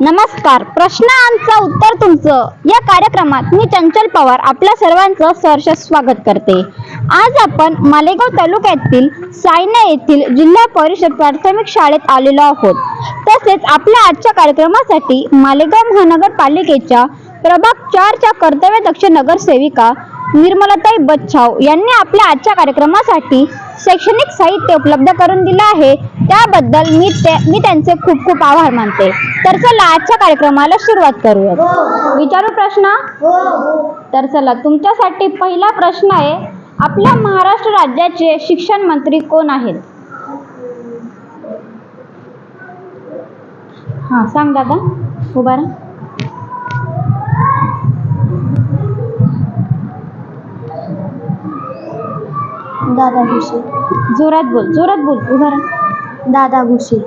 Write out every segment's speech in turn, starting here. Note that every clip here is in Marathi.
नमस्कार. प्रश्नांचं उत्तर तुमचं या कार्यक्रमात मी चंचल पवार आपल्या सर्वांचं सहर्ष स्वागत करते. आज आपण मालेगाव तालुक्यातील सायना येथील जिल्हा परिषद प्राथमिक शाळेत आलेलो आहोत. तसेच आपल्या आजच्या कार्यक्रमासाठी मालेगाव महानगरपालिकेच्या प्रभाग 4 च्या कर्तव्यदक्ष नगरसेविका निर्मलाताई बच्छाव यांनी आपल्या आजच्या कार्यक्रमासाठी शैक्षणिक साहित्य उपलब्ध करून दिलं आहे. त्याबद्दल मी त्यांचे खूप खूप आभार मानते. तर चला आजच्या कार्यक्रमाला सुरुवात करूया. विचारू प्रश्न? तर चला, तुमच्यासाठी पहिला प्रश्न आहे, आपल्या महाराष्ट्र राज्याचे शिक्षण मंत्री कोण आहेत? हा, सांग दादा. उभा राहा. दादा भुसे. जोरात बोल, जोरात बोल. उभा राहा. दादा भुसे.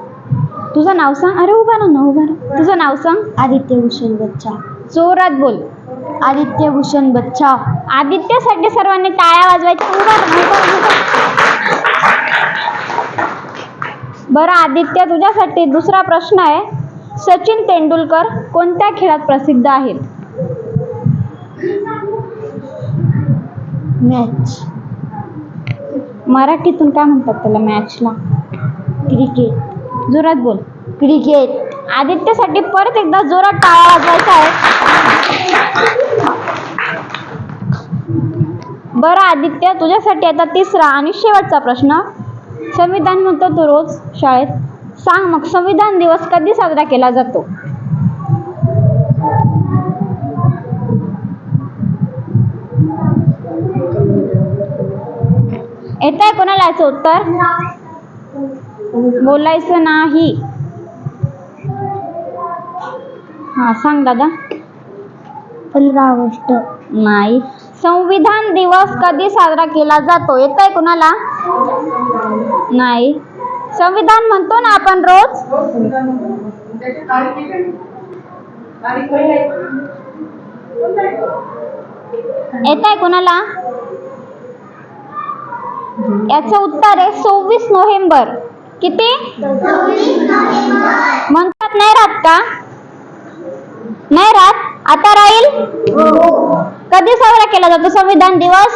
तुझं नाव सांग. अरे उभा राहा ना, उभा राहा. तुझं नाव सांग. आदित्य भूषण बच्छाव. जोरात बोल. आदित्य भूषण बच्छाव. आदित्यसाठी सर्वांनी टाळ्या वाजवायच्या. उभा राहा. बरं आदित्य, तुझ्यासाठी दुसरा प्रश्न आहे, सचिन तेंडुलकर कोणत्या खेळात प्रसिद्ध आहेत? मॅच. मराठीतून काय म्हणतात त्याला मॅचला? क्रिकेट. जोरात बोल. क्रिकेट. आदित्यसाठी परत एकदा जोरात टाळ्या वाजवायच्या आहेत. बरं आदित्य, तुझ्यासाठी आता तिसरा आणि शेवटचा प्रश्न, संविधान म्हणतो तो रोज शाळेत, सांग मग संविधान दिवस कधी साजरा केला जातो? येत आहे कोणाला याचं उत्तर? बोलायचं नाही. हा, सांग दादा. 15 ऑगस्ट. नाही. संविधान दिवस कधी साजरा केला जातो? येत आहे कोणाला? नाही. संविधान म्हणतो ना आपण रोज. येत आहे कोणाला? याचं उत्तर आहे 26 नोव्हेंबर. किती? 26 नोव्हेंबर. म्हणतात नाही राहत का? नाही राहत. आता राहील. कधी साजरा केला जातो संविधान दिवस?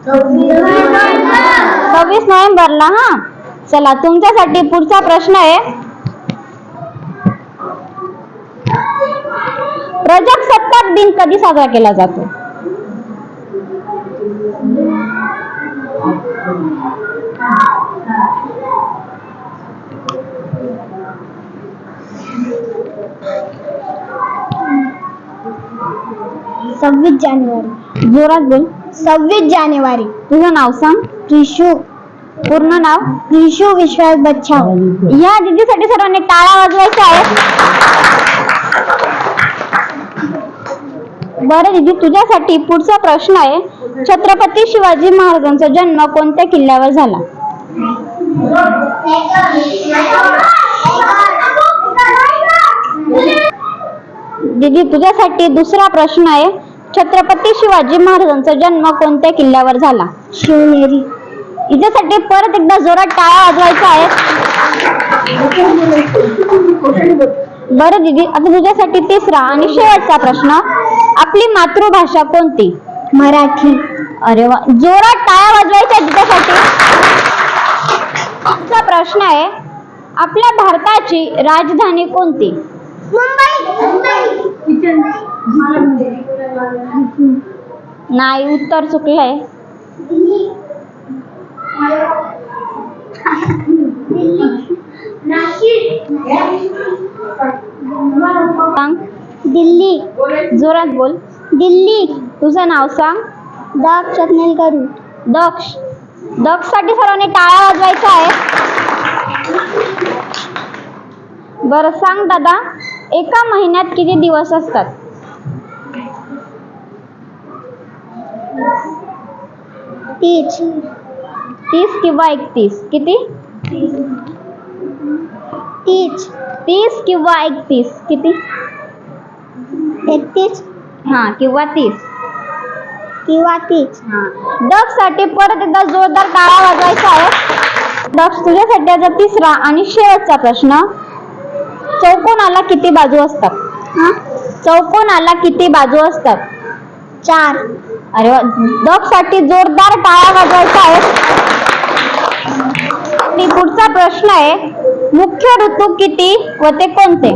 26 नोव्हेंबरला. हा, चला तुमच्यासाठी पुढचा प्रश्न आहे, प्रजासत्ताक दिन कधी साजरा केला जातो? जानेवारी. जोरात बोल. 26 जानेवारी. तुझं नाव सांग. त्रिशू. पूर्ण नाव? त्रिशू विश्वास बच्छाव. या दिदीसाठी सर्वांनी टाळ्या वाजवायच्या आहेत. बरं दीदी, तुझ्यासाठी पुढचा प्रश्न आहे, छत्रपती शिवाजी महाराजांचा जन्म कोणत्या किल्ल्यावर झाला? दीदी, तुझ्यासाठी दुसरा प्रश्न आहे, छत्रपती शिवाजी महाराजांचा जन्म कोणत्या किल्ल्यावर झाला? शिवनेरी. हिच्यासाठी परत एकदा जोरात टाळ्या वाजवायच्या आहेत. बरं दीदी, आता तुझ्यासाठी तिसरा आणि शेवटचा प्रश्न, आपली मातृभाषा कोणती? मराठी. अरे वा, जोरात टाळ्या वाजवायच्या तिच्यासाठी. आजचा प्रश्न आहे, आपल्या भारताची राजधानी कोणती? नाही, उत्तर चुकलंय. दिल्ली. जोरात बोल. दिल्ली. तुझं नाव सांग. दक्ष नेलकरू. दक्ष. दक्षसाठी सर्वांनी टाळ्या वाजवायच्या आहेत. बरं सांग दादा, एका महिन्यात किती दिवस असतात? 30 किंवा 31? किती? 30 किंवा 31? किती? 31 हा, किंवा 30 किंवा 30. दक्ष साठी परत एकदा जोरदार टाळ्या वाजवायच्या आहेत. दक्ष, तुझ्यासाठी आता तिसरा आणि शेवटचा प्रश्न, चौकोनाला किती बाजू असतात? चौकोनाला किती बाजू असतात? 4. अरे वा, डॉग साठी जोरदार टाळ्या वाजवायच्या आहेत. आणि पुढचा प्रश्न आहे, मुख्य ऋतू किती व ते कोणते?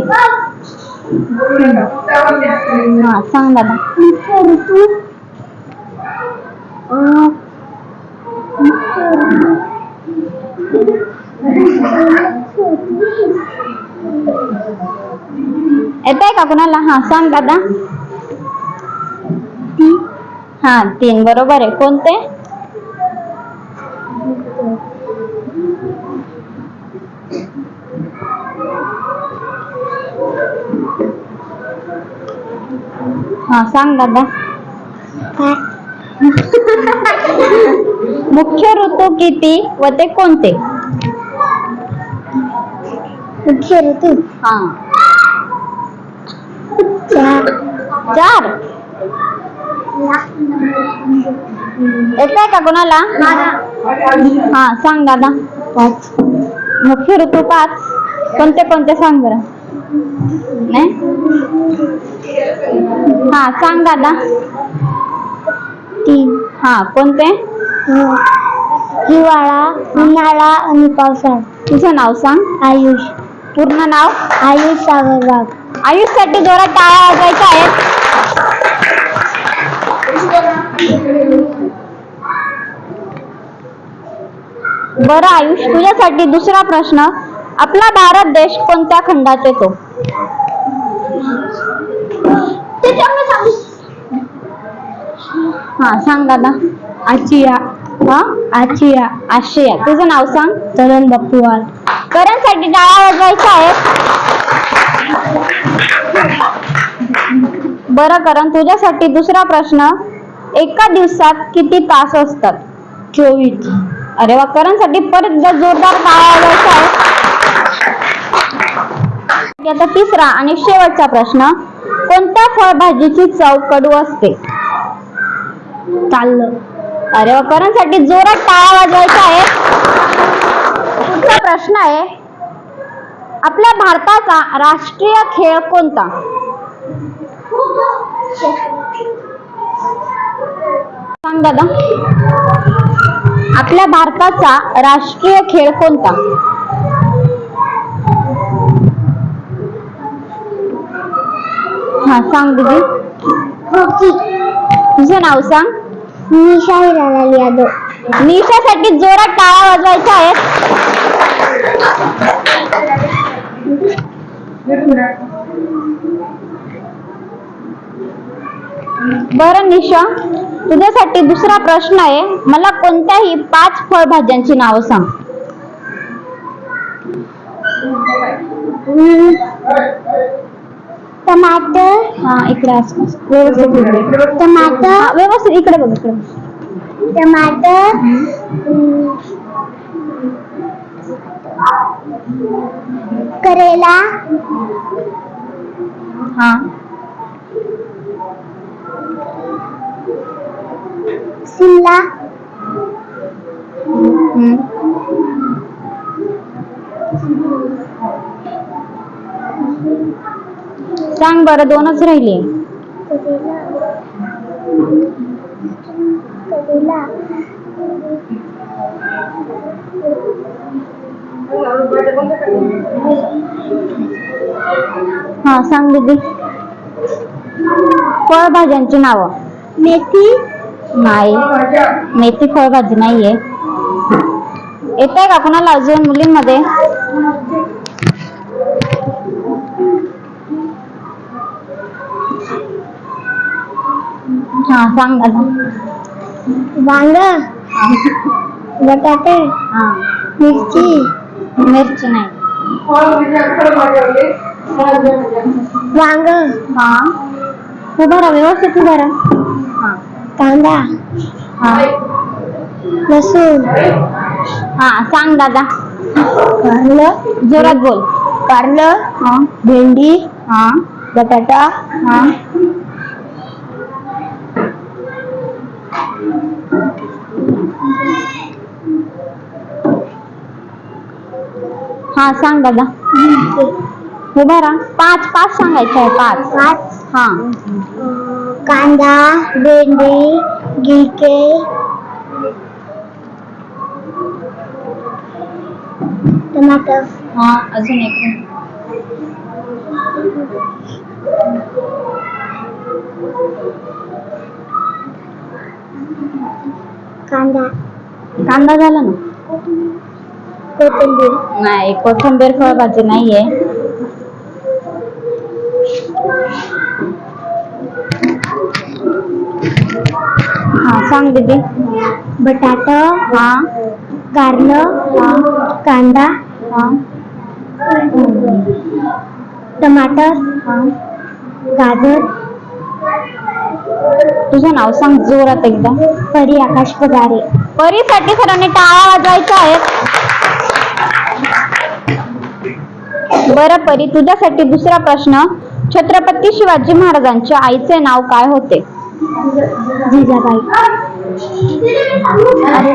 हा सांग दादा. मुख्य ऋतू येतंय का कुणाला? हा सांग दादा. हा 3 बरोबर आहे. कोणते? हा सांग दादा. मुख्य ऋतू किती व ते कोणते? मुख्य ऋतू हा 4. 4. येतंय का कोणाला? हा सांग दादा. 5. मुख्य ऋतू 5. कोणते कोणते सांग बरं. नाही हा सांग दादा. 3. हा कोणते? हिवाळा, उन्हाळा आणि पावसाळा. तुझं नाव सांग. आयुष. पूर्ण नाव? आयुष सागर वाघ. आयुष साठी जोरात टाळ्या वाजवायच्या आहेत. बरं आयुष, तुझ्यासाठी दुसरा प्रश्न, आपला भारत देश कोणत्या खंडात येतो? हा सांग दादा. आशिया. हा आशिया. आशिया. तुझं नाव सांग. तरण बप्पूवाल. करणसाठी टाळ्या वाजवायच्या आहेत. बरं करण, तुझ्यासाठी दुसरा प्रश्न, एका दिवसात किती तास असतात? 24. अरे वा, करणसाठी परत जोरदार टाळ्या वाजवायच्या आहेत. आता तिसरा आणि शेवटचा प्रश्न, कोणत्या फळभाजीची चव कडू असते? चाललं. अरे वा, करणसाठी जोरात टाळ्या वाजवायच्या आहेत. पुढचा प्रश्न आहे, आपल्या भारताचा राष्ट्रीय खेळ कोणता? सांग दादा. आपल्या भारताचा राष्ट्रीय खेळ कोणता? हा सांग दीदी. हॉकी. तुझं नाव सांग. निशा हिरालाल यादव. निशासाठी जोरात टाळ्या वाजवायच्या आहेत. बरं निशा, तुझ्यासाठी दुसरा प्रश्न आहे, मला कोणत्याही 5 फळभाज्यांची नावं सांग. टमाटर. हा इकडे आसपास व्यवस्थित इकडे. टमाटर. व्यवस्थित इकडे बघ इकडे. टमाटर. करेला. हा शिमला. सांग बरं, 2च राहिले. करेला. हा सांग दीदी. फळभाज्यांची नावं. मेथी. नाही, मेथी फळभाजी नाहीये. येतंय का कोणाला अजून मुलींमध्ये? हा सांग दादा. वांग. बटाटे. हा मिरची. मिरची नाही. वांग. हा उभा राहा, व्यवस्थित उभा राहा. हा कांदा. हा लसूण. हा सांग दादा. कारलं. जोरात बोल. कारलं. हा भेंडी. हा बटाटा. हा हा सांग दादा. उभा राहा. पाच पाच सांगायचे आहे. पाच. पाच. हा. कांदा, भेंडी, गिलके, टमाटर. हा. अजून एक. कांदा, कांदा झाला ना. कोथिंबीर, नाही, कोथिंबीर फळभाजी नाहीये. हा सांग दीदी. बटाटा, हा. कारलं, हा. कांदा, हा. टमाटर, हा. गाजर. तुझं नाव सांग जोरात एकदा. परी आकाश पगारे. परीसाठी सरांनी टाळ्या वाजवायच्या आहेत. बरं परी, तुझ्यासाठी दुसरा प्रश्न. छत्रपती शिवाजी महाराजांच्या आईचे नाव काय होते? जिजाबाई. अरे,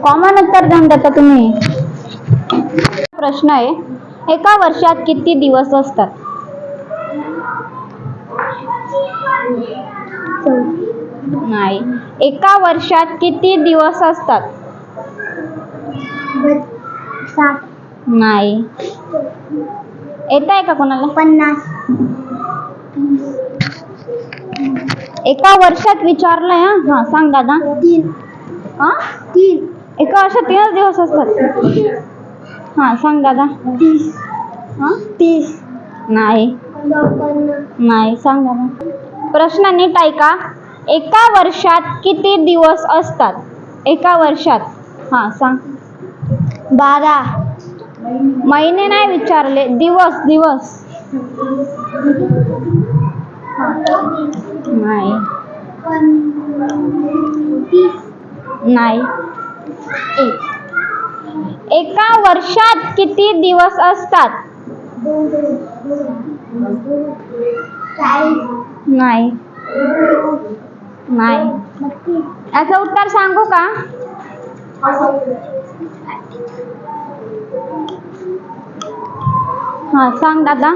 कॉमन उत्तर देऊन देता तुम्ही. प्रश्न आहे, एका वर्षात किती दिवस असतात? नाही. एका वर्षात किती दिवस असतात? 7. नाही. येत आहे का कोणाला? 50. एका वर्षात विचारलंय. हा सांग दादा. 3. हा 3. एका वर्षात 3 दिवस असतात. हा सांग दादा. 30. हा 30. नाही. नाही सांग दादा. प्रश्न नीट ऐका. एका वर्षात किती दिवस असतात? एका वर्षात. हा सांग. 12. महिने नाही विचारले, दिवस दिवस. नाही. नाही. एका वर्षात किती दिवस असतात? नाही. नाही. याचं उत्तर सांगू का? हा सांग दादा.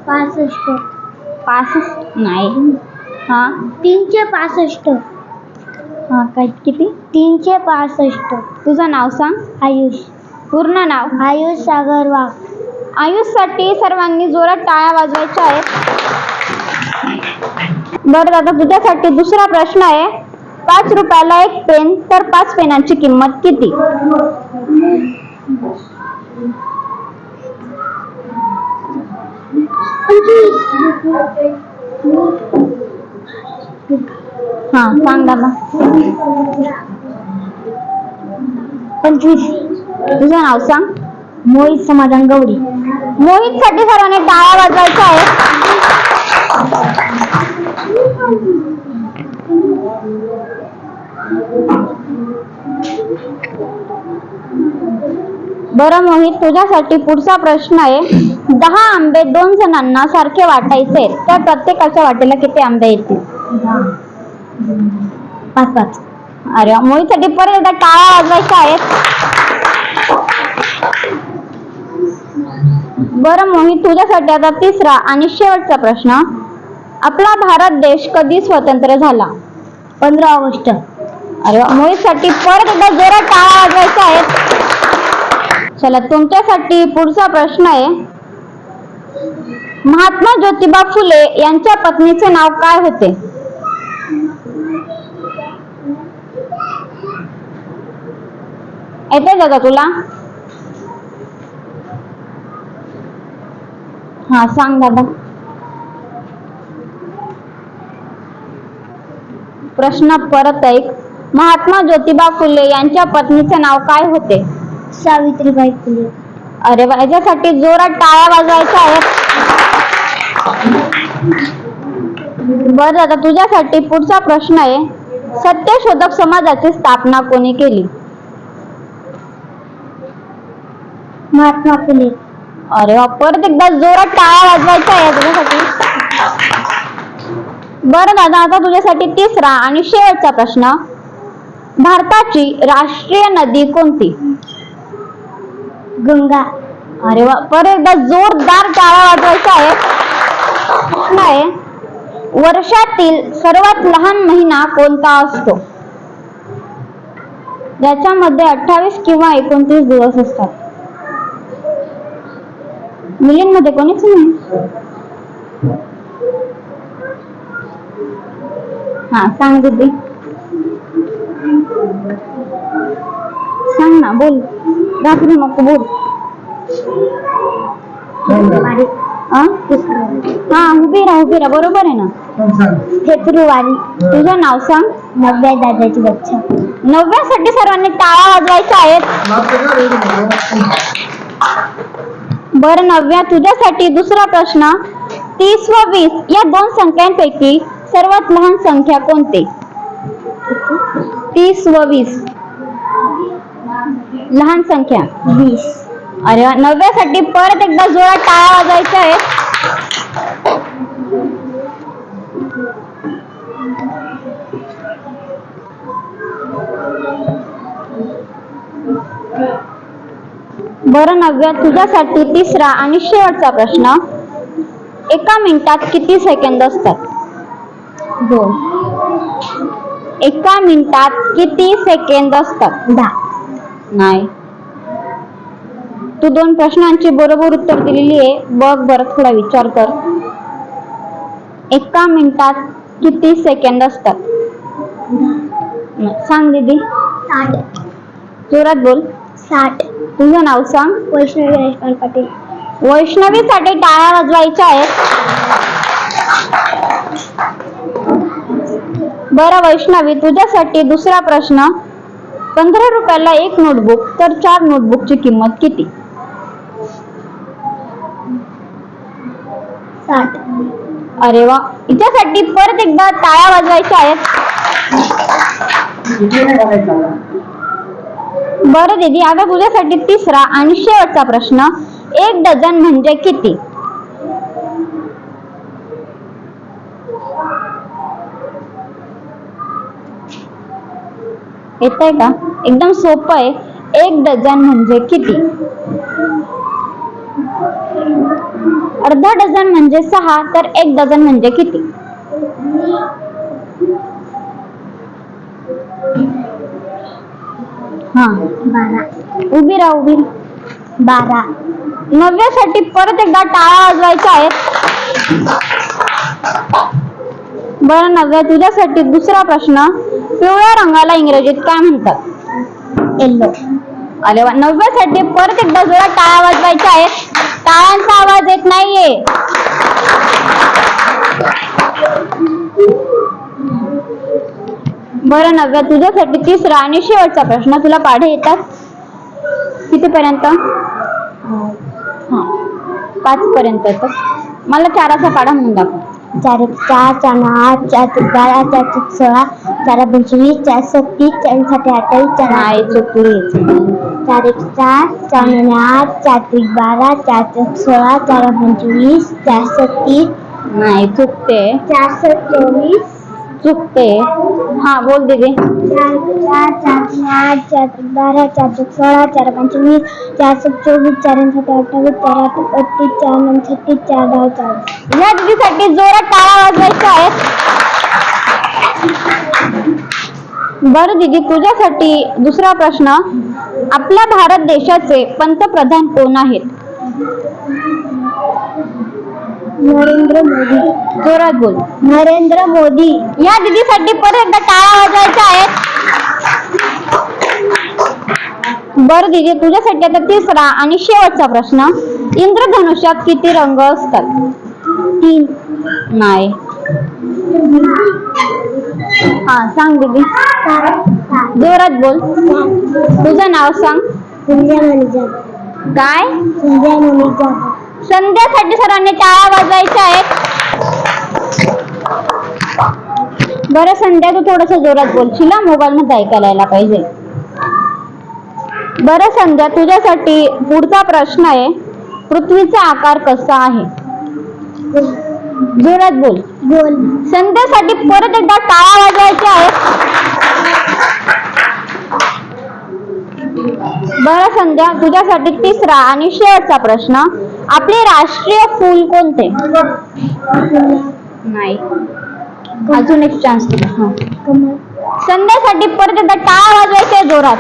65. 65. नाही. हा 365. हा काय किती? 365. तुझं नाव सांग. आयुष. पूर्ण नाव. आयुष सागर वाघ. आयुषसाठी सर्वांनी जोरात टाळ्या वाजवायच्या आहेत. बरं दादा, तुझ्यासाठी दुसरा प्रश्न आहे. 5 रुपयाला एक पेन, तर 5 पेनांची किंमत किती? हा सांग दादा. 25. तुझं नाव सांग. मोहित समाधान गौरी. मोहित साठी सर्वांनी टाळ्या वाजवायच्या आहेत. बरं मोहित, तुझ्यासाठी पुढचा प्रश्न आहे. 10 आंबे 2 जणांना सारखे वाटायचे, तर प्रत्येकाच्या वाटेला किती आंबे येतील? 5. अरे मोहित साठी परत एकदा टाळ्या वाजवायच्या आहेत. बरं मोहित, तुझ्यासाठी आता तिसरा आणि शेवटचा प्रश्न. आपला भारत देश कधी स्वतंत्र झाला? 15 ऑगस्ट. अरे मोहित साठी परत एकदा जोरात टाळ्या वाजवायच्या आहेत. चला, तुमच्यासाठी पुढचा प्रश्न आहे. महात्मा ज्योतिबा फुले यांच्या पत्नीचे नाव काय होते? येते दादा तुला? हा सांग दादा. प्रश्न परत ऐक. महात्मा ज्योतिबा फुले यांच्या पत्नीचे नाव काय होते? सावित्रीबाई फुले. अरे वा, याच्यासाठी जोरात टाळ्या वाजवायच्या आहेत. बरं दादा, तुझ्यासाठी पुढचा प्रश्न आहे. सत्यशोधक समाजाची स्थापना कोणी केली? महात्मा फुले. अरे वा, परत एकदा जोरात टाळ्या वाजवायच्या आहे तुझ्यासाठी. बरं दादा, आता तुझ्यासाठी तिसरा आणि शेवटचा प्रश्न. भारताची राष्ट्रीय नदी कोणती? गंगा. अरे वा, परत एकदा जोरदार टाळ्या वाजवायच्या आहेत. प्रश्न आहे, वर्षातील सर्वात लहान महिना कोणता असतो? ज्याच्यामध्ये 28 किंवा 29 दिवस असतात. मुलींमध्ये कोणीच नाही. हा, सांग दीदी. सांग ना, बोल. रात्री नको बोल. फेब्रुवारी. हा, उभी राहा, बरोबर आहे ना? फेब्रुवारी. तुझं नाव सांग. नव्या दादाची बच्चा. 9व्या साठी सर्वांनी टाळ्या वाजवायच्या आहेत. बरं 9व्या, तुझ्यासाठी दुसरा प्रश्न. 30 व 20 या दोन संख्यांपैकी सर्वात लहान संख्या कोणती? 30 व 20 लहान संख्या. 20. अरे 9व्या साठी परत एकदा जोरात टाळ्या वाजवायच्या आहेत. बरं 9व्या, तुझ्यासाठी तिसरा आणि शेवटचा प्रश्न. एका मिनिटात किती सेकंद असतात? 2. एका मिनिटात किती सेकंद असतात? 10. नाही. तू 2 प्रश्नांची बरोबर उत्तर दिलेली आहे. बघ बरं, थोडा विचार कर. एका मिनिटात किती सेकंद असतात? सांग दीदी. 60. जोरात बोल. 60. तुझं नाव सांग. वैष्णवी राजपाल पाटील. वैष्णवीसाठी टाळ्या वाजवायच्या आहेत. बरं वैष्णवी, तुझ्यासाठी दुसरा प्रश्न. 15 रुपयाला एक नोटबुक तर 4 नोटबुकची किंमत किती? 60. अरे वा, हिच्यासाठी परत एकदा टाळ्या वाजवायच्या आहेत. बरं दीदी, आता तुझ्यासाठी तिसरा आणि शेवटचा प्रश्न. 1 डझन म्हणजे किती? येतंय का? एकदम सोपं आहे. 1 डझन म्हणजे किती? अर्धा डझन म्हणजे 6 तर 1 डझन म्हणजे किती? हा, 12. उभी राहा. 12. 9व्या साठी परत एकदा टाळ्या वाजवायच्या आहेत. बरं 9व्या, तुझ्यासाठी दुसरा प्रश्न. पिवळ्या रंगाला इंग्रजीत काय म्हणतात? येलो. अरे वा, 9व्या साठी परत एकदा जोरात टाळ्या वाजवायच्या आहेत. टाळ्यांचा आवाज येत नाहीये. बरं 9व्या, तुझ्यासाठी तिसरा आणि शेवटचा प्रश्न. तुला पाढे येतात कितीपर्यंत? 5 पर्यंत येतात. मला 4चा पाढा म्हणून दाखव. 4 1 4 4 8 4 3 12 4 3 16 4 25 4 36 4 7 28 4 नाही, चुकली. 4 1 4 4 9 8 4 3 12 4 3 16 4 25 4 37 नाही, चुकते. 4 24 चुकते. हा, बोल दीदी. 4 4 4 8 4 3 12 4 3 16 4 25 4 24 4 7 28 4 8 38 4 9 36 4 10 4. या दीदीसाठी जोरात टाळ्या वाजवायच्या आहेत. बरं दीदी, तुझ्यासाठी दुसरा प्रश्न. आपल्या भारत देशाचे पंतप्रधान कोण आहेत? नरेंद्र मोदी. जोरात बोल. नरेंद्र मोदी. या दीदीसाठी परत एकदा टाळ्या वाजवायच्या आहेत. बरं दीदी, तुझ्यासाठी आता तिसरा आणि शेवटचा प्रश्न. इंद्रधनुष्यात किती रंग असतात? 3. नाही. हा, सांग दीदी. 7. जोरात बोल. तुझं नाव सांग. संध्या मनीजाब. काय? संध्या मनीजाब. संध्यासाठी सर्वांनी टाळ्या वाजवायच्या आहेत. बरं संध्या, तू थोडस जोरात बोलशील, मोबाईल मध्ये ऐकायला यायला पाहिजे. बरं संध्या, तुझ्यासाठी पुढचा प्रश्न आहे. पृथ्वीचा आकार कसा आहे? जोरात बोल. गोल. संध्यासाठी परत एकदा टाळ्या वाजवायच्या आहेत. बरं संध्या, तुझ्यासाठी तिसरा आणि शेवटचा प्रश्न. आपले राष्ट्रीय फूल कोणते? नाही. अजून एक चान्स तुला. संध्यासाठी परत एकदा टाळ्या वाजवायच्या जोरात.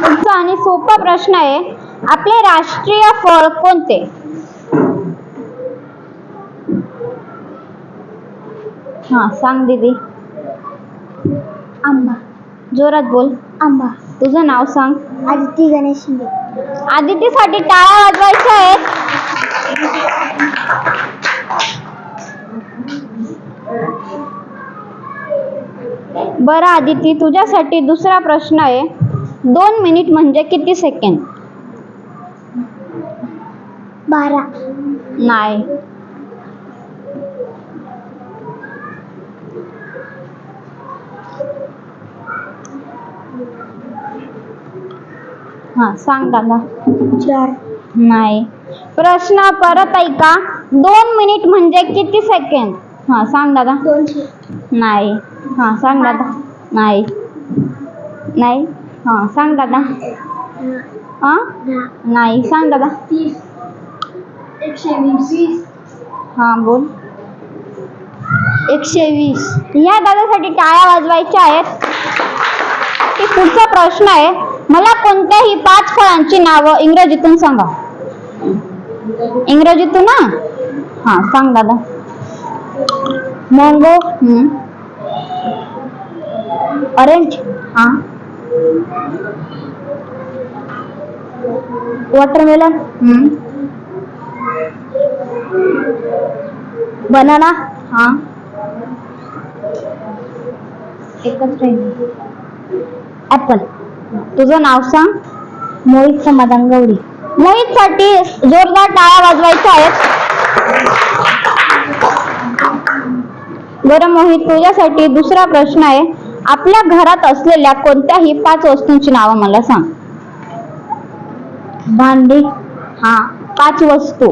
पुढचा आणि सोपा प्रश्न आहे. आपले राष्ट्रीय फळ कोणते? हा सांग दीदी. आंबा. जोरात बोल. आंबा. तुझं नाव सांग. आदिती गणेश शिंदे. आदितीसाठी टाळ्या वाजवायच्या आहेत. बरं आदिती, तुझ्यासाठी दुसरा प्रश्न आहे. 2 मिनिट म्हणजे किती सेकंड? 12. नाही. हा सांग दादा. 4. नाही. प्रश्न परत ऐका. 2 मिनिट म्हणजे किती सेकंड? हा सांग दादा. 200. नाही. हा सांग दादा. नाही. नाही. हा सांग दादा. हा नाही. सांग दादा. 30. 120. हा बोल. 120. या दादासाठी टाळ्या वाजवायच्या आहेत. पुढचा प्रश्न आहे. मला कोणत्याही 5 फळांची नावं इंग्रजीतून सांगा. इंग्रजीतून ना? हा सांग दादा. मँगो. ऑरेंज. हा. वॉटरमेलन. बनाना. हा. एकच राहील. ऍपल. तुझं नाव सांग. मोहित समाधान गवडी. मोहितसाठी जोरदार टाळ्या वाजवायच्या आहेत. बरं मोहित, तुझ्यासाठी दुसरा प्रश्न आहे. आपल्या घरात असलेल्या कोणत्याही 5 वस्तूंची नावं मला सांग. भांडी. हा 5 वस्तू.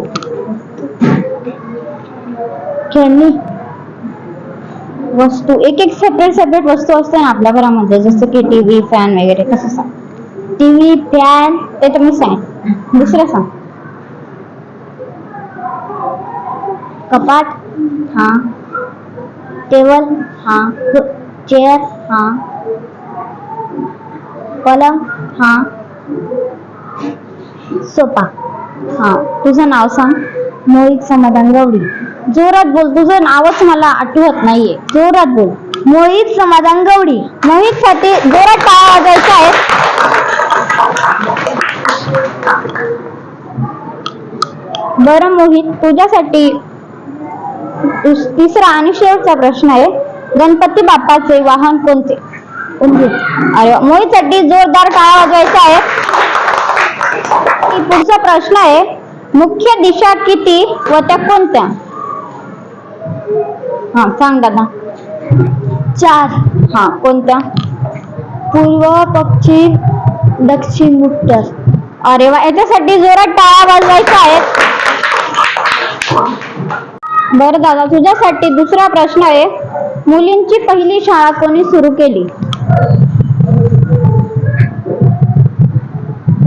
खेळणी. वस्तू एक एक सेपरेट वस्तू असते ना आपल्या घरामध्ये, जसं की टीव्ही, फॅन वगैरे. कसं सांग. TV, fan. ते तर मी सांग. दुसरं सांग. कपाट. हा. टेबल. हा. चेअर. हा. पलंग. हा. सोफा. हा. तुझं नाव सांग. मोहित समाधान गवडी. जोरात बोल. तुझं नावच मला आठवत नाहीये. जोरात बोल. मोहित समाधान गवडी. मोहितसाठी जोरात टाळ्या वाजवायच्या आहेत. बरं मोहित, तुझ्यासाठी तिसरा आणि शेवटचा प्रश्न आहे. गणपती बाप्पाचे वाहन कोणते? उंदीर. अरे मोहितसाठी जोरदार टाळ्या वाजवायच्या आहेत. पुढचा प्रश्न आहे. मुख्य दिशा किती व त्या कोणत्या? हा सांग दादा. 4. हा कोणत्या? पूर्व, पश्चिम, दक्षिण, उत्तर. अरे वा, याच्यासाठी जोरात टाळ्या वाजवायच्या आहेत. बरं दादा, तुझ्यासाठी दुसरा प्रश्न आहे. मुलींची पहिली शाळा कोणी सुरू केली?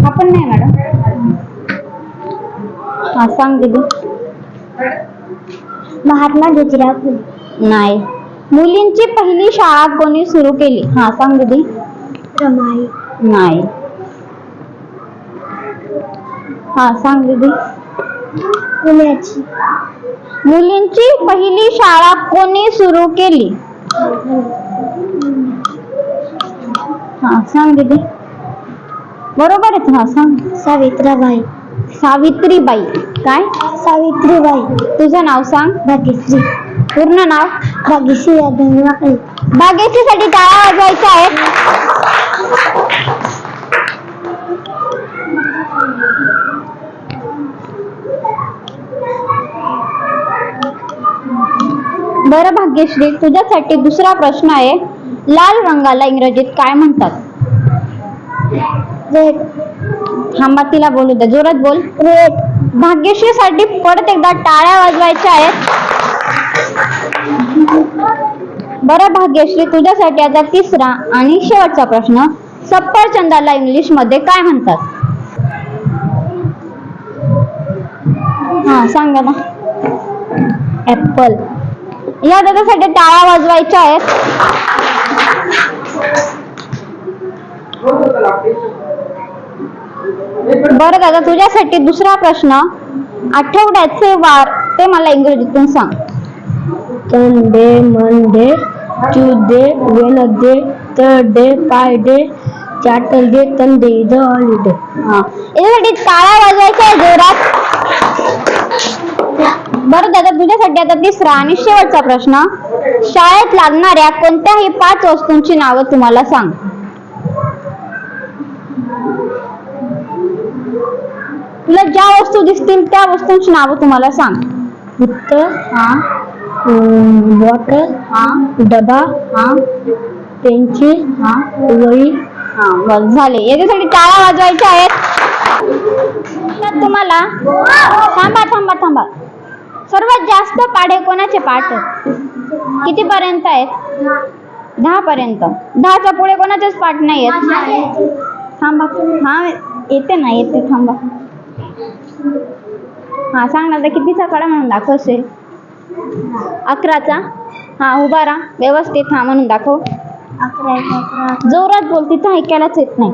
आपण नाही मॅडम. हा सांग दीदी. महात्मा ज्योतिराव फुले. नाही. मुलींची पहिली शाळा कोणी सुरू केली? हा सांग दीदी. रमाई. नाही. हा सांग दीदी. पुण्याची. मुलींची पहिली शाळा कोणी सुरू केली? हा सांग दीदी. बरोबर आहे. हा सांग. सावित्रीबाई. सावित्रीबाई. काय? सावित्रीबाई. तुझं नाव सांग. भाग्यश्री. पूर्ण नाव. भाग्यश्री यादव वाकळे. भाग्यश्रीसाठी टाळ्या वाजवायच्या आहेत. बरं भाग्यश्री, तुझ्यासाठी दुसरा प्रश्न आहे. लाल रंगाला इंग्रजीत काय म्हणतात? रेड. थांबा, तिला बोलू दे. जोरात बोल. रेड. भाग्यश्रीसाठी परत एकदा टाळ्या वाजवायच्या आहेत. बरं भाग्यश्री, तुझ्यासाठी आता तिसरा आणि शेवटचा प्रश्न. सफरचंदाला इंग्लिश मध्ये काय म्हणतात? हा सांगा ना. ऍपल. या त्याच्यासाठी टाळ्या वाजवायच्या आहेत. बरं दादा, तुझ्यासाठी दुसरा प्रश्न. आठवड्याचे वार ते मला इंग्रजीतून सांग. Sunday, Monday, Tuesday, Wednesday, Thursday, Friday, Saturday, Sunday is holiday. हा, याच्यासाठी टाळ्या वाजवायच्या जोरात. बरं दादा, तुझ्यासाठी आता तिसरा आणि शेवटचा प्रश्न. शाळेत लागणाऱ्या कोणत्याही 5 वस्तूंची नावं तुम्हाला सांग. तुला ज्या वस्तू दिसतील त्या वस्तूंची नावं तुम्हाला सांग. उत्तर, हा बॉटल, हा डबा, हा पेन्सिल, हा वही. हा, बस झाले. याच्यासाठी टाळ्या वाजवायच्या आहेत. तर तुम्हाला थांबा थांबा थांबा. सर्वात जास्त पाढे कोणाचे पाठ आहेत? किती पर्यंत आहेत? 10 पर्यंत. 10च्या पुढे कोणाचेच पाठ नाही आहेत. थांबा. हा येते ना, येते. थांबा. हा सांग ना, कितीचा कडा म्हणून दाखव असेल. 11चा. हा उभा राहा व्यवस्थित. हा म्हणून दाखव. 11 जोरात बोल, तिथं ऐकायलाच येत नाही.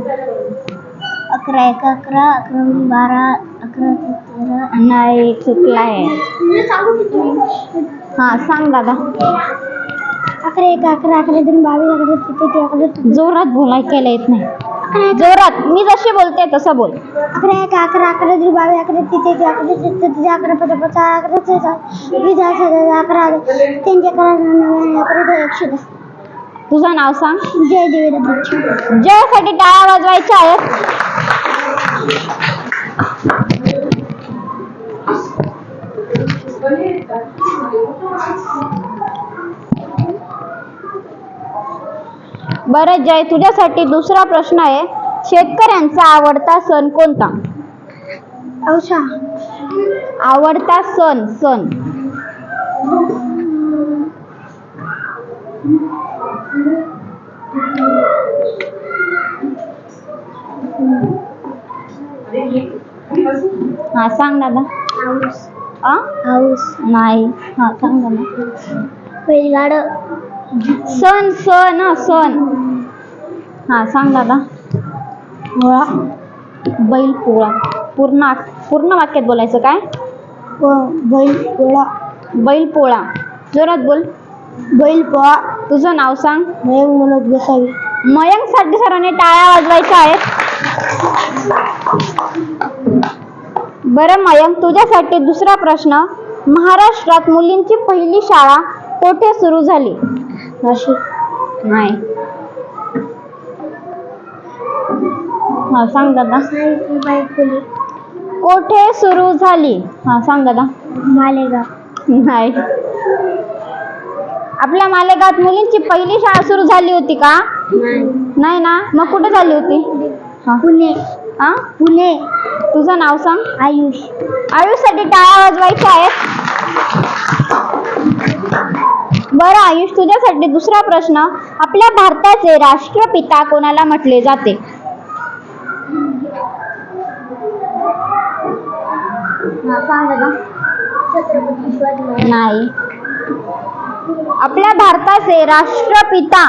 11 11 12 11 नाही, चुकला आहे. हा सांग दादा. 11 11 11 22 11 11 जोरात बोल, ऐकायला येत नाही. जोरात, मी जशी बोलते तसं बोल. 11 11 11 22 11 11 11 11 11 तुझं नाव सांग. जय देवेंद्र. जयसाठी टाळ्या वाजवायच्या आहेत. बरं जय, तुझ्यासाठी दुसरा प्रश्न आहे. शेतकऱ्यांचा आवडता सण कोणता? औषा. आवडता सण. सण हा सांग दादा. हाऊस. हाऊस नाही. हा सांग दादा. बैलगाड. सण सण सण. हा सांग दादा. पोळा. बैल पोळा. पूर्ण वाक्यात बोलायचं काय? बैल पोळा. बैल पोळा. जोरात बोल. बैल पोळा. तुझं नाव सांग. मयंक मनोज गोसावी. मयंक साठी सरांनी टाळ्या वाजवायच्या आहेत. बरं मयंक, तुझ्यासाठी दुसरा प्रश्न. महाराष्ट्रात मुलींची पहिली शाळा कोठे सुरू झाली? नाशिक. नाही. हा सांग दादा. सावित्रीबाई फुले. कोठे सुरू झाली? हा सांग दादा. मालेगाव. नाही. आपल्या मालेगावात मुलींची पहिली शाळा सुरू झाली होती का? नाही ना. मग कुठे झाली होती? पुणे. हा पुणे. तुझं नाव सांग. आयुष. आयुषसाठी टाळ्या वाजवायच्या आहेत. बरं आयुष, तुझ्यासाठी दुसरा प्रश्न. आपल्या भारताचे राष्ट्रपिता कोणाला म्हटले जाते? हा सांग दादा. छत्रपती शिवाजी महाराज. नाही. आपल्या भारताचे राष्ट्रपिता.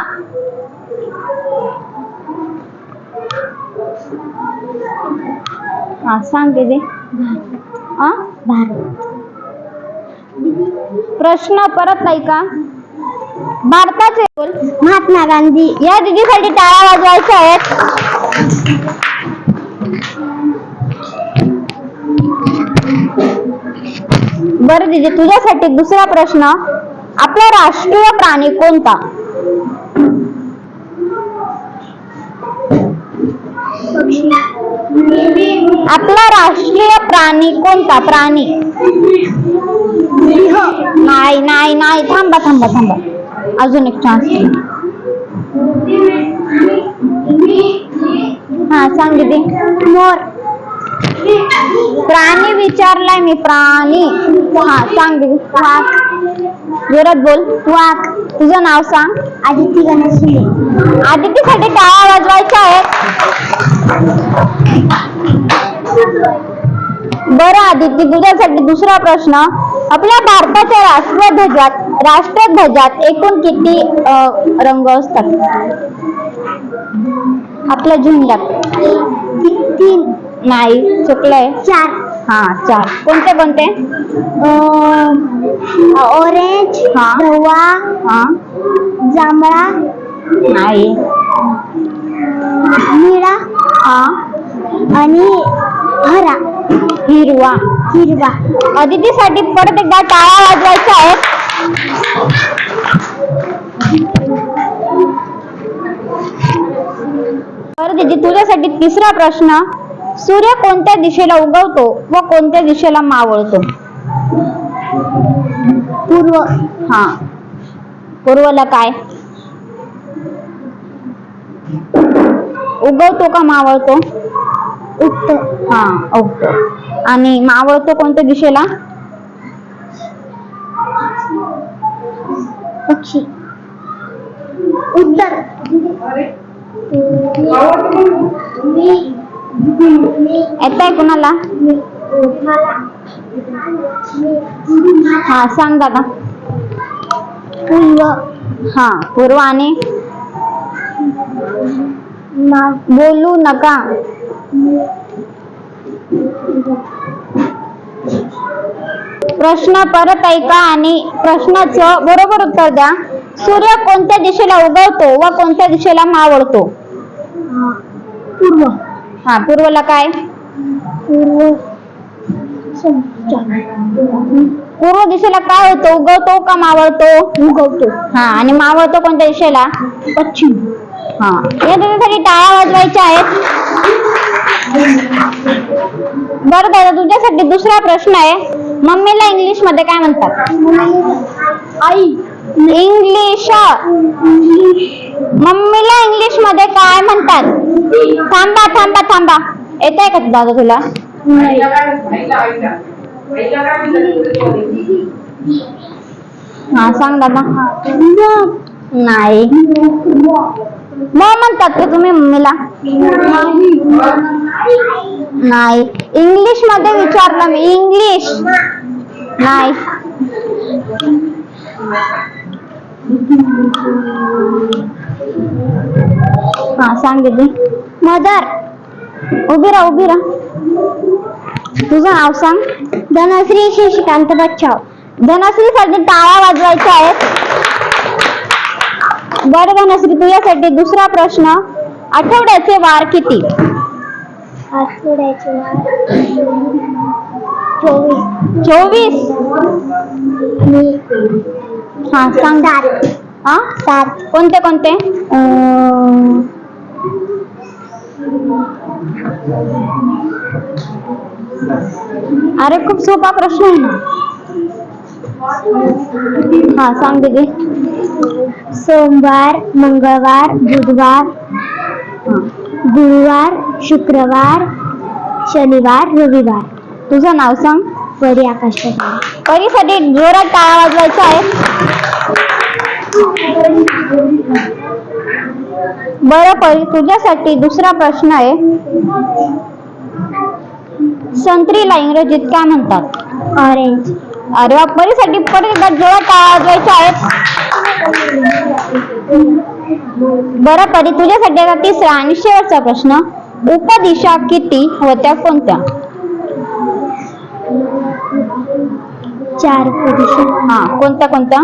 हा सांग दीदी. भारत. प्रश्न परत ऐका. भारताचे बोल. महात्मा गांधी. या दीदीसाठी टाळ्या वाजवायच्या आहेत. बरं दीदी, तुझ्यासाठी दुसरा प्रश्न. आपला राष्ट्रीय प्राणी कोणता? पक्षी. आपला राष्ट्रीय प्राणी कोणता? प्राणी. नाही नाही नाही. थांबा थांबा थांबा. अजून एक चान्स. हा सांग दीदी. मोर. प्राणी विचारलाय मी. प्राणी. हा सांग दीदी. वाघ. जोरात बोल. वाघ. तुझं नाव सांग. आदिती गणेश शिले. आदितीसाठी टाळ्या वाजवायच्या आहेत. बरं आदिती, तुझ्यासाठी दुसरा प्रश्न. आपल्या भारताच्या राष्ट्रध्वजात एकूण किती रंग असतात? आपल्या झेंड्यात. 3. नाही, चुकलंय. 4. हा, 4. कोणते कोणते? ऑरेंज, हा. धवा, हा, जांभळा, नाही. निळा हा, आणि हरा. हिरवा. हिरवा. अदितीसाठी परत एकदा टाळ्या वाजवायच्या आहेत. बरं दीदी, तुझ्यासाठी तिसरा प्रश्न. सूर्य कोणत्या दिशेला उगवतो व कोणत्या दिशेला मावळतो? पूर्व. हा. पूर्वला काय? उगवतो का मावळतो? उत्तर. हा, उगतो. आणि मावळतो कोणत्या दिशेला? पक्षी. उत्तर. येताय कुणाला? हा, सांग दादा. पूर्व. हा, पूर्व. आणि बोलू नका. प्रश्न परत ऐका आणि प्रश्नाचं बरोबर उत्तर द्या. सूर्य कोणत्या दिशेला उगवतो व कोणत्या दिशेला मावळतो? पूर्व. हा, पूर्वला काय? पूर्व. पूर्व दिशेला काय होतो? उगवतो का मावळतो? उगवतो. हा, आणि मावळतो कोणत्या दिशेला? पश्चिम. हा. या त्याच्यासाठी टाळ्या वाजवायच्या आहेत. बरं दादा, तुझ्यासाठी दुसरा प्रश्न आहे. मम्मीला इंग्लिश मध्ये काय म्हणतात? आई. इंग्लिश. मम्मीला इंग्लिश मध्ये काय म्हणतात? थांबा थांबा थांबा. येत आहे का दादा तुला? हा, सांग दादा. नाही. मग म्हणतात का तुम्ही मम्मीला? नाही. इंग्लिश मध्ये विचारलं मी. इंग्लिश नाही. हा, सांग दीदी. मदर. उभी राहा, उभी राहा. तुझं नाव सांग. धनश्री शशिकांत बच्चाव. धनश्रीसाठी टाळ्या वाजवायच्या आहेत. बरं धनश्री, तुझ्यासाठी दुसरा प्रश्न. आठवड्याचे वार किती? आठवड्याचे वार 24. 24. हा, सांग. 7. हा, 7. कोणते कोणते? अरे, खूप सोपा प्रश्न आहे ना. हा, सांग दीदी. सोमवार, मंगळवार, बुधवार, गुरुवार, शुक्रवार, शनिवार, रविवार. तुझं नाव सांग. परी आकाश पटेल. परीसाठी जोरात टाळ्या वाजवायच्या आहेत. बरं परी, तुझ्यासाठी दुसरा प्रश्न आहे. संत्रीला इंग्रजीत काय म्हणतात? ऑरेंज. अरे वा, परीसाठी परत एकदा जोरात टाळ्या वाजवायच्या आहेत. बरं परी, तुझ्यासाठी आता तिसरा आणि शेवटचा प्रश्न. उपदिशा किती होत्या? कोणत्या? 4 उपदिशा. हा, कोणत्या कोणत्या?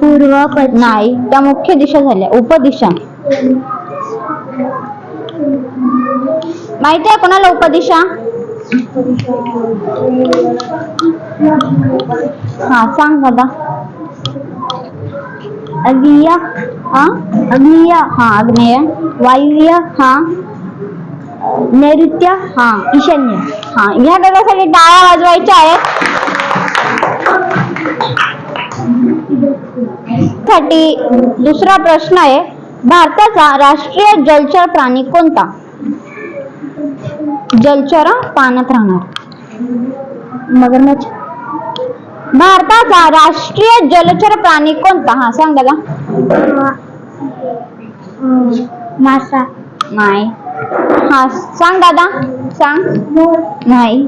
पूर्व, पश्चिम. नाही, त्या मुख्य दिशा झाल्या. उपदिशा माहिती आहे कोणाला? उपदिशा. हा, सांग दादा. अग्निय. हा, अग्निय. हा, आग्नेय. वायुव्य. हा, नैऋत्य. हा, ईशान्य. हा. या गटासाठी टाळ्या वाजवायच्या आहेत. साठी दुसरा प्रश्न आहे. भारताचा राष्ट्रीय जलचर प्राणी कोणता? जलचर, पाण्यात राहणार. मगरमच्छ. भारताचा राष्ट्रीय जलचर प्राणी कोणता? हा सांग दादा. मासा. नाही. हा सांग दादा, सांग. नाही.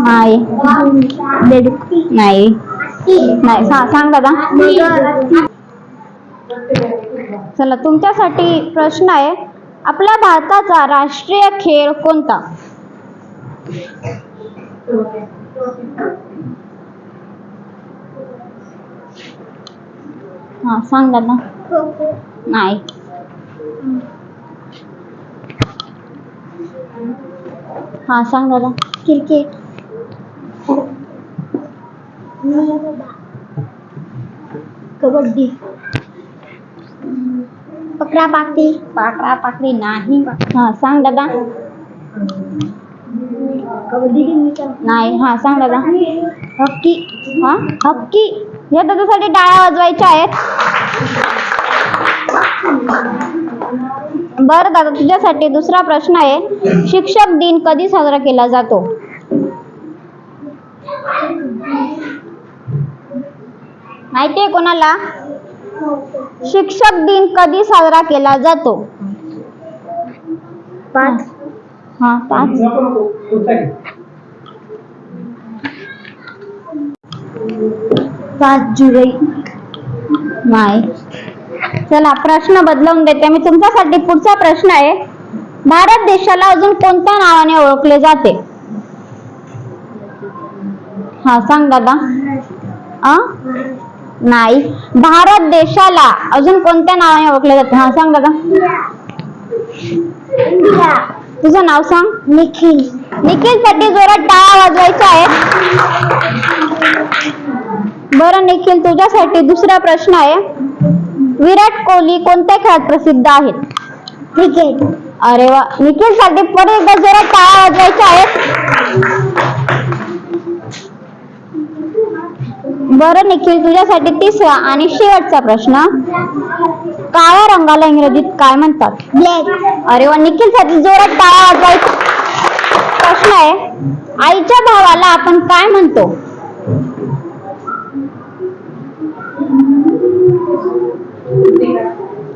नाही. बेडूक. नाही. नाही. सांग दादा. चला, तुमच्यासाठी प्रश्न आहे. आपल्या भारताचा राष्ट्रीय खेळ कोणता? हा सांग दादा. नाही. हा सांग दादा. क्रिकेट. कबड्डी. पकडा पाकडी नाही. हा सांग दादा. कबड्डी नाही. हा सांग दादा. हॉकी. हा हॉकी. या दादासाठी टाळ्या वाजवायच्या आहेत. बरं दादा, तुझ्यासाठी दुसरा प्रश्न आहे. शिक्षक दिन कधी साजरा केला जातो? माहितीये कोणाला? शिक्षक दिन कधी साजरा केला जातो? 5. हा 5. 5 जुलै. नाही. चला, प्रश्न बदलवून देते मी. तुमच्यासाठी पुढचा प्रश्न आहे. भारत देशाला अजून कोणत्या नावाने ओळखले जाते? हा सांग दादा. नाही. भारत देशाला अजून कोणत्या नावाने ओळखले जाते? हा सांग दादा. इंडिया. तुझं नाव सांग. निखिल. निखिल साठी जोरात टाळ्या वाजवायच्या आहेत. बरं निखिल, तुझ्यासाठी दुसरा प्रश्न आहे. विराट कोहली कोणत्या खेळात प्रसिद्ध आहेत? क्रिकेट. अरे वा. निखिल साठी परत एकदा जोरात टाळ्या वाजवायच्या आहेत. बरं निखिल, तुझ्यासाठी तिसरा आणि शेवटचा प्रश्न. काळ्या रंगाला इंग्रजीत काय म्हणतात? ब्लॅक. अरे वा. निखिल साठी जोरात टाळ्या वाजवायच्या. प्रश्न आहे. आईच्या भावाला आपण काय म्हणतो?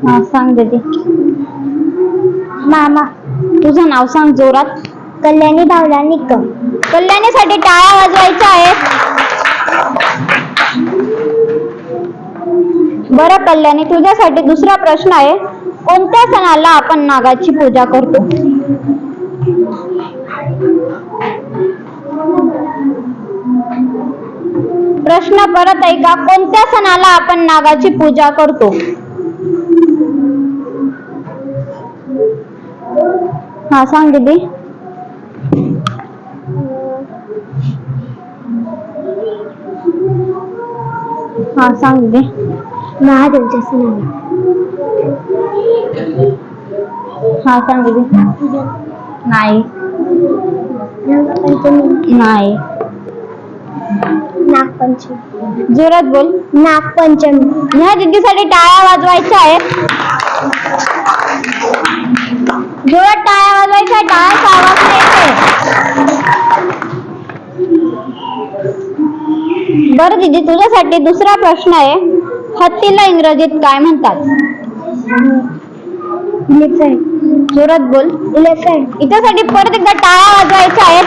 हा सांग दीदी. मामा. तुझं नाव सांग जोरात. कल्याणी भावला निकम. कल्याणीसाठी टाळ्या वाजवायच्या आहेत. बरं कल्याणी, तुझ्यासाठी दुसरा प्रश्न आहे. कोणत्या सणाला आपण नागाची पूजा करतो? प्रश्न परत ऐका. कोणत्या सणाला आपण नागाची पूजा करतो? हा सांग दीदी. हा सांग दीदी. महादेवच्या सणाला. हा सांग दीदी. नाही. नागपंचमी. नाही. नागपंचमी. जोरात बोल. नागपंचमी. ह्या दीदीसाठी टाळ्या वाजवायच्या आहेत. जोरात टाळ्या वाजवायच्या. टाळ्याचा आवाज नाही येते. बरं दीदी, तुझ्यासाठी दुसरा प्रश्न आहे. हत्तीला इंग्रजीत काय म्हणतात? इलेफंट. जोरात बोल. इलेफंट. इथ्यासाठी परत एकदा टाळ्या वाजवायच्या आहेत.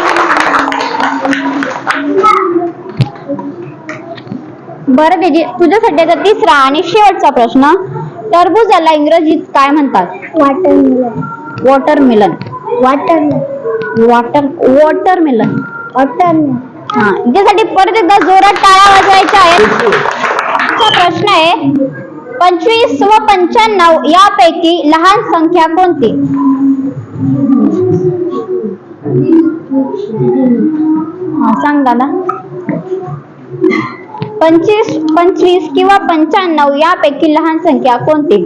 बरं दीदी, तुझ्यासाठी आता तिसरा आणि शेवटचा प्रश्न. टरबूजाला इंग्रजीत काय म्हणतात? Watermelon. Watermelon. Watermelon. Watermelon. Watermelon. हा, याच्यासाठी परत एकदा जोरात टाळ्या वाजवायच्या आहेत. पुढचा प्रश्न आहे. 25 व 95 यापैकी लहान संख्या कोणती? हा सांग दादा. 25 किंवा 95 यापैकी लहान संख्या कोणती?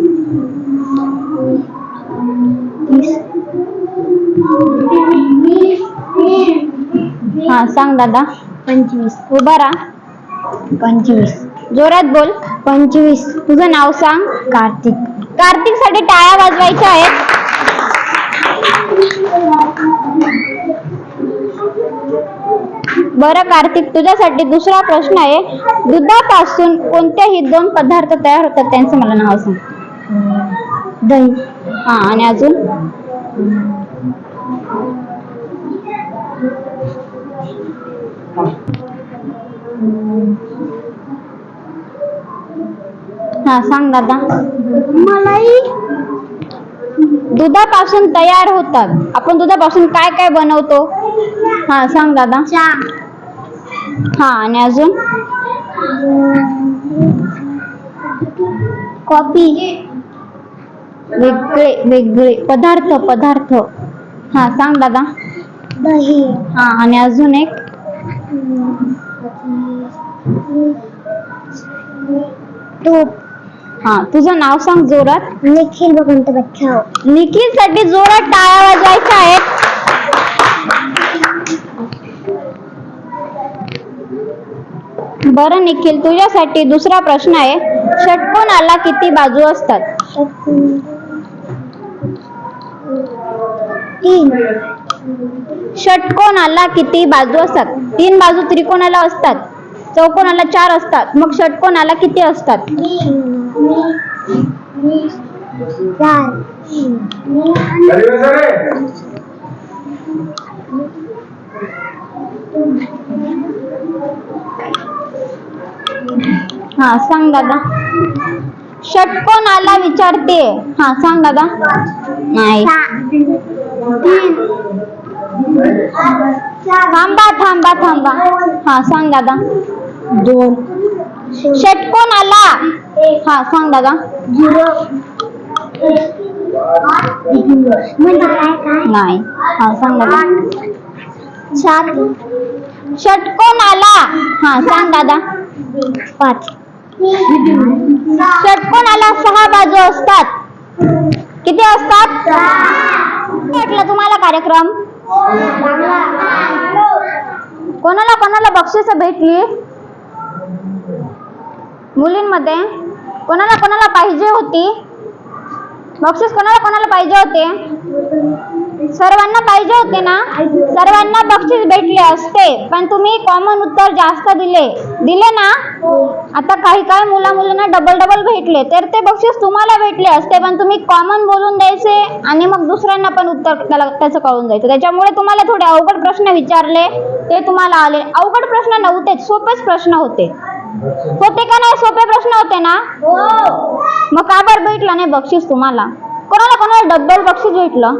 हा सांग दादा. 25. उभा राहा. 25. जोरात बोल. 25. तुझं नाव सांग. कार्तिक. कार्तिक साठी टाळ्या वाजवायच्या आहेत. बरं कार्तिक, तुझ्यासाठी दुसरा प्रश्न आहे. दुधापासून कोणतेही 2 पदार्थ तयार होतात त्यांचं मला नाव सांग. दही. हा, आणि अजून? हा, सांग दादा. मलाई. दुधापासून तयार होतात. आपण दुधापासून काय काय बनवतो? हा, सांग दादा. चहा. हा, आणि अजून? कॉफी. वेगळे वेगळे पदार्थ. हा, सांग दादा. दही. हा, आणि अजून एक? तूप. हा, तुझं नाव सांग जोरात. निखिल भगवंत बच्चाव. निखिल साठी जोरात टाळ्या वाजवायच्या आहेत. बरं निखिल, तुझ्यासाठी दुसरा प्रश्न आहे. षटकोनाला किती बाजू असतात? 3. षटकोनाला किती बाजू असतात? 3 बाजू त्रिकोणाला असतात, चौकोनाला 4 असतात, मग षटकोनाला किती असतात? 4. हा, सांग दादा. षटकोनाला विचारते. हा, सांग दादा. नाही. थांबा. हा, सांग दादा. 2. षटकोनाला. हा, सांग दादा. 0. म्हणजे काय? नाही. हा, सांग दादा. 7. षटकोनाला. हा, सांग दादा. 5. षटकोनाला 6 बाजू असतात. किती असतात? वाटलं तुम्हाला कार्यक्रम? कोणाला बक्षीस भेटली? मुलींमध्ये कोणाला पाहिजे होती बक्षीस? कोणाला पाहिजे होते? सर्वांना पाहिजे होते ना? सर्वांना बक्षीस भेटले असते, पण तुम्ही कॉमन उत्तर जास्त दिले ना. आता काही मुलांना डबल भेटले, तर ते बक्षीस तुम्हाला भेटले असते, पण तुम्ही कॉमन बोलून द्यायचे आणि मग दुसऱ्यांना पण उत्तर त्याचं कळून जायचं. त्याच्यामुळे तुम्हाला थोडे अवघड प्रश्न विचारले, ते तुम्हाला आले. अवघड प्रश्न नव्हतेच, सोपेच प्रश्न होते. होते का नाही? सोपे प्रश्न होते ना. मग का बरं भेटलं नाही बक्षीस तुम्हाला? कोणाला डबल बक्षीस भेटलं?